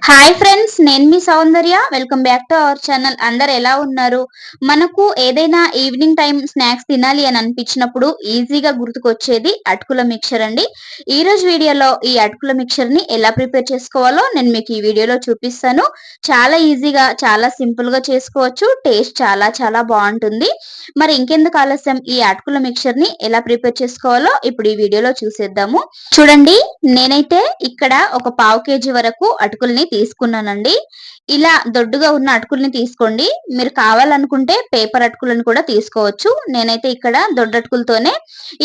Hi friends, నేను మీ Soundarya. Welcome back to our channel. అందరు ఎలా ఉన్నారు? మనకు ఏదైనా ఈవినింగ్ టైం స్నాక్స్ తినాలి అని అనిపించినప్పుడు ఈజీగా గుర్తుకొచ్చేది అటుకుల మిక్చర్ అండి. ఈ రోజు వీడియోలో ఈ అటుకుల మిక్చర్ ని ఎలా ప్రిపేర్ చేసుకోవాలో నేను మీకు ఈ వీడియోలో చూపిస్తాను. చాలా ఈజీగా, చాలా సింపుల్ గా చేసుకోవచ్చు. టేస్ట్ చాలా చాలా బాగుంటుంది. మరి ఇంకెందుకు ఆలస్యం, ఈ అటుకుల మిక్చర్ ని ఎలా ప్రిపేర్ చేసుకోవాలో ఇప్పుడు ఈ వీడియోలో చూసేద్దాము. చూడండి, నేనైతే ఇక్కడ ఒక పావు కేజీ వరకు అటుకుల్ని తీసుకున్నానండి. ఇలా దొడ్డుగా ఉన్న అటుకుల్ని తీసుకోండి. మీరు కావాలనుకుంటే పేపర్ అటుకులను కూడా తీసుకోవచ్చు. నేనైతే ఇక్కడ దొడ్డటుకులతోనే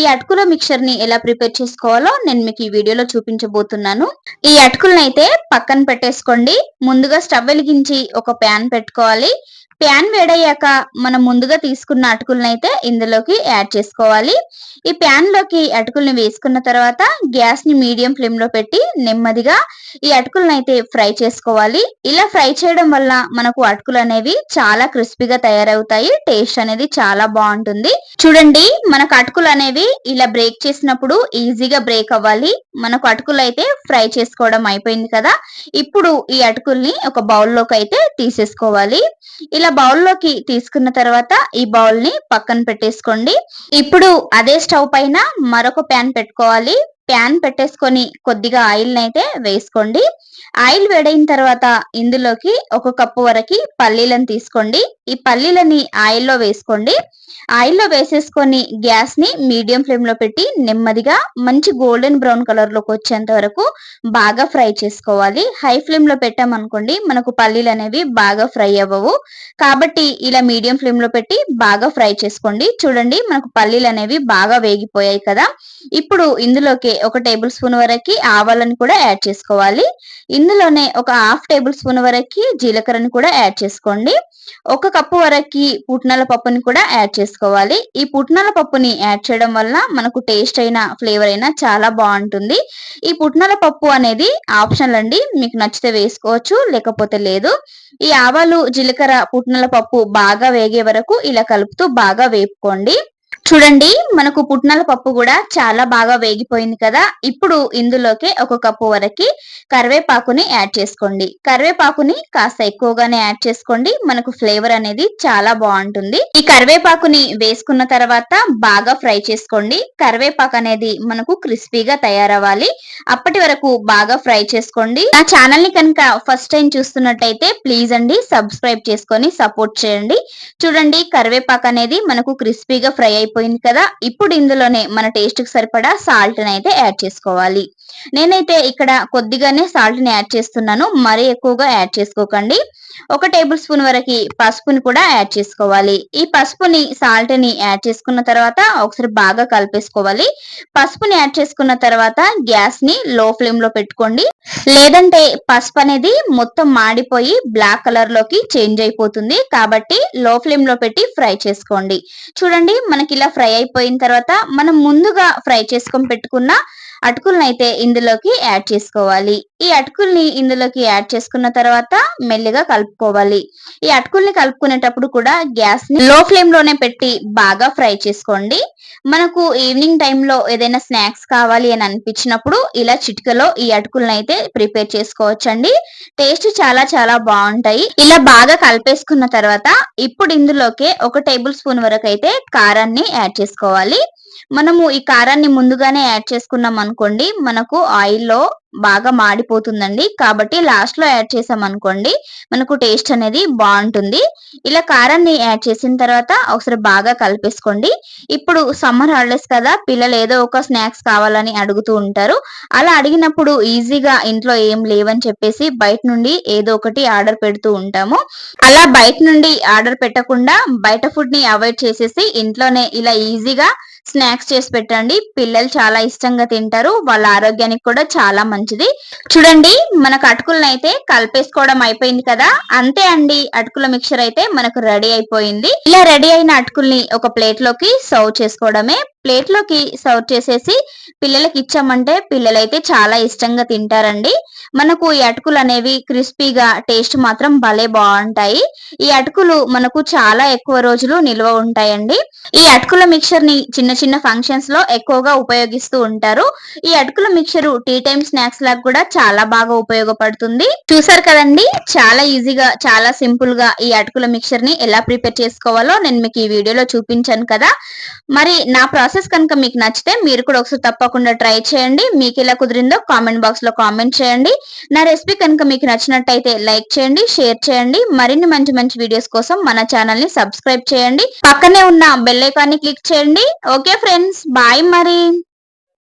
ఈ అటుకుల మిక్చర్ ని ఎలా ప్రిపేర్ చేసుకోవాలో నేను మీకు ఈ వీడియోలో చూపించబోతున్నాను. ఈ అటుకులను అయితే పక్కన పెట్టేసుకోండి. ముందుగా స్టవ్ వెలిగించి ఒక ప్యాన్ పెట్టుకోవాలి. ప్యాన్ వేడయ్యాక మనం ముందుగా తీసుకున్న అటుకులను అయితే ఇందులోకి యాడ్ చేసుకోవాలి. ఈ ప్యాన్ లోకి అటుకుల్ని వేసుకున్న తర్వాత గ్యాస్ ని మీడియం ఫ్లేమ్ లో పెట్టి నెమ్మదిగా ఈ అటుకులను అయితే ఫ్రై చేసుకోవాలి. ఇలా ఫ్రై చేయడం వల్ల మనకు అటుకులు అనేవి చాలా క్రిస్పీగా తయారవుతాయి. టేస్ట్ అనేది చాలా బాగుంటుంది. చూడండి, మనకు అటుకులు అనేవి ఇలా బ్రేక్ చేసినప్పుడు ఈజీగా బ్రేక్ అవ్వాలి. మనకు అటుకులు అయితే ఫ్రై చేసుకోవడం అయిపోయింది కదా. ఇప్పుడు ఈ అటుకుల్ని ఒక బౌల్లోకి అయితే తీసేసుకోవాలి. ఇలా బౌల్లోకి తీసుకున్న తర్వాత ఈ బౌల్ ని పక్కన పెట్టేసుకోండి. ఇప్పుడు అదే స్టవ్ పైన మరొక ప్యాన్ పెట్టుకోవాలి. ప్యాన్ పెట్టేసుకొని కొద్దిగా ఆయిల్ అయితే వేసుకోండి. ఆయిల్ వేడైన తర్వాత ఇందులోకి ఒక కప్పు వరకు పల్లీలను తీసుకోండి. ఈ పల్లీలని ఆయిల్లో వేసుకోండి. ఆయిల్లో వేసేసుకొని గ్యాస్ ని మీడియం ఫ్లేమ్ లో పెట్టి నెమ్మదిగా మంచి గోల్డెన్ బ్రౌన్ కలర్ లోకి వచ్చేంత వరకు బాగా ఫ్రై చేసుకోవాలి. హై ఫ్లేమ్ లో పెట్టామనుకోండి మనకు పల్లీలు అనేవి బాగా ఫ్రై అవ్వవు. కాబట్టి ఇలా మీడియం ఫ్లేమ్ లో పెట్టి బాగా ఫ్రై చేసుకోండి. చూడండి, మనకు పల్లీలు అనేవి బాగా వేగిపోయాయి కదా. ఇప్పుడు ఇందులోకి ఒక టేబుల్ స్పూన్ వరకు ఆవాలను కూడా యాడ్ చేసుకోవాలి. ఇందులోనే ఒక హాఫ్ టేబుల్ స్పూన్ వరకు జీలకర్రని కూడా యాడ్ చేసుకోండి. ఒక కప్పు వరకు పుట్నాల పప్పుని కూడా యాడ్ చేసుకోవాలి. ఈ పుట్నాల పప్పుని యాడ్ చేయడం వల్ల మనకు టేస్ట్ అయినా ఫ్లేవర్ అయినా చాలా బాగుంటుంది. ఈ పుట్నాల పప్పు అనేది ఆప్షనల్ అండి, మీకు నచ్చితే వేసుకోవచ్చు, లేకపోతే లేదు. ఈ ఆవాలు, జీలకర్ర, పుట్నాల పప్పు బాగా వేగే వరకు ఇలా కలుపుతూ బాగా వేపుకోండి. చూడండి, మనకు పుట్నాల పప్పు కూడా చాలా బాగా వేగిపోయింది కదా. ఇప్పుడు ఇందులోకి ఒక కప్పు వరకు కరివేపాకుని యాడ్ చేసుకోండి. కరివేపాకుని కాస్త ఎక్కువగానే యాడ్ చేసుకోండి. మనకు ఫ్లేవర్ అనేది చాలా బాగుంటుంది. ఈ కరివేపాకుని వేసుకున్న తర్వాత బాగా ఫ్రై చేసుకోండి. కరివేపాకు అనేది మనకు క్రిస్పీగా తయారవ్వాలి. అప్పటి వరకు బాగా ఫ్రై చేసుకోండి. నా ఛానల్ ని కనుక ఫస్ట్ టైం చూస్తున్నట్టయితే ప్లీజ్ అండి సబ్స్క్రైబ్ చేసుకొని సపోర్ట్ చేయండి. చూడండి, కరివేపాకు అనేది మనకు క్రిస్పీగా ఫ్రై అయిపోయింది కదా. ఇప్పుడు ఇందులోనే మన టేస్ట్ కి సరిపడా సాల్ట్ అయితే యాడ్ చేసుకోవాలి. నేనైతే ఇక్కడ కొద్దిగానే సాల్ట్ ని యాడ్ చేస్తున్నాను, మరీ ఎక్కువగా యాడ్ చేసుకోకండి. ఒక టేబుల్ స్పూన్ వరకు పసుపుని కూడా యాడ్ చేసుకోవాలి. ఈ పసుపుని, సాల్ట్ ని యాడ్ చేసుకున్న తర్వాత ఒకసారి బాగా కలిపేసుకోవాలి. పసుపుని యాడ్ చేసుకున్న తర్వాత గ్యాస్ ని లో ఫ్లేమ్ లో పెట్టుకోండి. లేదంటే పసుపు అనేది మొత్తం మాడిపోయి బ్లాక్ కలర్ లోకి చేంజ్ అయిపోతుంది. కాబట్టి లో ఫ్లేమ్ లో పెట్టి ఫ్రై చేసుకోండి. చూడండి, మనకి ఇలా ఫ్రై అయిపోయిన తర్వాత మనం ముందుగా ఫ్రై చేసుకొని పెట్టుకున్న అటుకులను అయితే ఇందులోకి యాడ్ చేసుకోవాలి. ఈ అటుకుల్ని ఇందులోకి యాడ్ చేసుకున్న తర్వాత మెల్లిగా కలుపుకోవాలి. ఈ అటుకుల్ని కలుపుకునేటప్పుడు కూడా గ్యాస్ ని లో ఫ్లేమ్ లోనే పెట్టి బాగా ఫ్రై చేసుకోండి. మనకు ఈవినింగ్ టైంలో ఏదైనా స్నాక్స్ కావాలి అని అనిపించినప్పుడు ఇలా చిటికలో ఈ అటుకులను అయితే ప్రిపేర్ చేసుకోవచ్చండి. టేస్ట్ చాలా చాలా బాగుంటాయి. ఇలా బాగా కలిపేసుకున్న తర్వాత ఇప్పుడు ఇందులోకి ఒక టేబుల్ స్పూన్ వరకు అయితే కారాన్ని యాడ్ చేసుకోవాలి. మనము ఈ కారాన్ని ముందుగానే యాడ్ చేసుకున్నాం అనుకోండి మనకు ఆయిల్లో బాగా మాడిపోతుందండి. కాబట్టి లాస్ట్ లో యాడ్ చేసాం అనుకోండి మనకు టేస్ట్ అనేది బాగుంటుంది. ఇలా కారాన్ని యాడ్ చేసిన తర్వాత ఒకసారి బాగా కలిపేసుకోండి. ఇప్పుడు సమ్మర్ హాలిడేస్ కదా, పిల్లలు ఏదో ఒక స్నాక్స్ కావాలని అడుగుతూ ఉంటారు. అలా అడిగినప్పుడు ఈజీగా ఇంట్లో ఏం లేవని చెప్పేసి బయట నుండి ఏదో ఒకటి ఆర్డర్ పెడుతూ ఉంటాము. అలా బయట నుండి ఆర్డర్ పెట్టకుండా బయట ఫుడ్ ని అవాయిడ్ చేసేసి ఇంట్లోనే ఇలా ఈజీగా స్నాక్స్ చేసి పెట్టండి. పిల్లలు చాలా ఇష్టంగా తింటారు. వాళ్ళ ఆరోగ్యానికి కూడా చాలా మంచిది. చూడండి, మనకు అటుకులను అయితే కలిపేసుకోవడం అయిపోయింది కదా. అంతే అండి, అటుకుల మిక్చర్ అయితే మనకు రెడీ అయిపోయింది. ఇలా రెడీ అయిన అటుకుల్ని ఒక ప్లేట్ లోకి సర్వ్ చేసుకోవడమే. ప్లేట్‌లోకి సర్వ్ చేసేసి పిల్లలకి ఇచ్చామంటే పిల్లలైతే చాలా ఇష్టంగా తింటారండి. మనకు ఈ అటుకులనేవి క్రిస్పీగా టేస్ట్ మాత్రం భలే బావుంటాయి. ఈ అటుకులు మనకు చాలా ఎక్కువ రోజులు నిల్వ ఉంటాయండి. ఈ అటుకుల మిక్చర్‌ని చిన్న చిన్న ఫంక్షన్స్‌లో ఎక్కువగా ఉపయోగిస్తూ ఉంటారు. ఈ అటుకుల మిక్చరు టీ టైమ్ స్నాక్స్ లాగా కూడా చాలా బాగా ఉపయోగపడుతుంది. చూసారు కదండీ! చాలా ఈజీగా, చాలా సింపుల్‌గా ఈ అటుకుల మిక్చర్‌ని ఎలా ప్రిపేర్ చేసుకోవాలో నేను మీకు ఈ వీడియోలో చూపించాను కదా! మరి నా ప్రాసెస్ కనుక మీకు నచ్చితే మీరు కూడా ఒకసారి తప్పకుండా ట్రై చేయండి. మీకెలా కుదిరిందో కామెంట్ బాక్స్‌లో కామెంట్ చేయండి. నా రెసిపీ కనుక మీకు నచ్చినట్టయితే లైక్ చేయండి, షేర్ చేయండి. మరిన్ని మంచి మంచి వీడియోస్ కోసం మన ఛానెల్‌ని సబ్స్క్రైబ్ చేయండి. పక్కనే ఉన్న బెల్ ఐకాన్‌ని క్లిక్ చేయండి. ఓకే ఫ్రెండ్స్, బాయ్ మరి.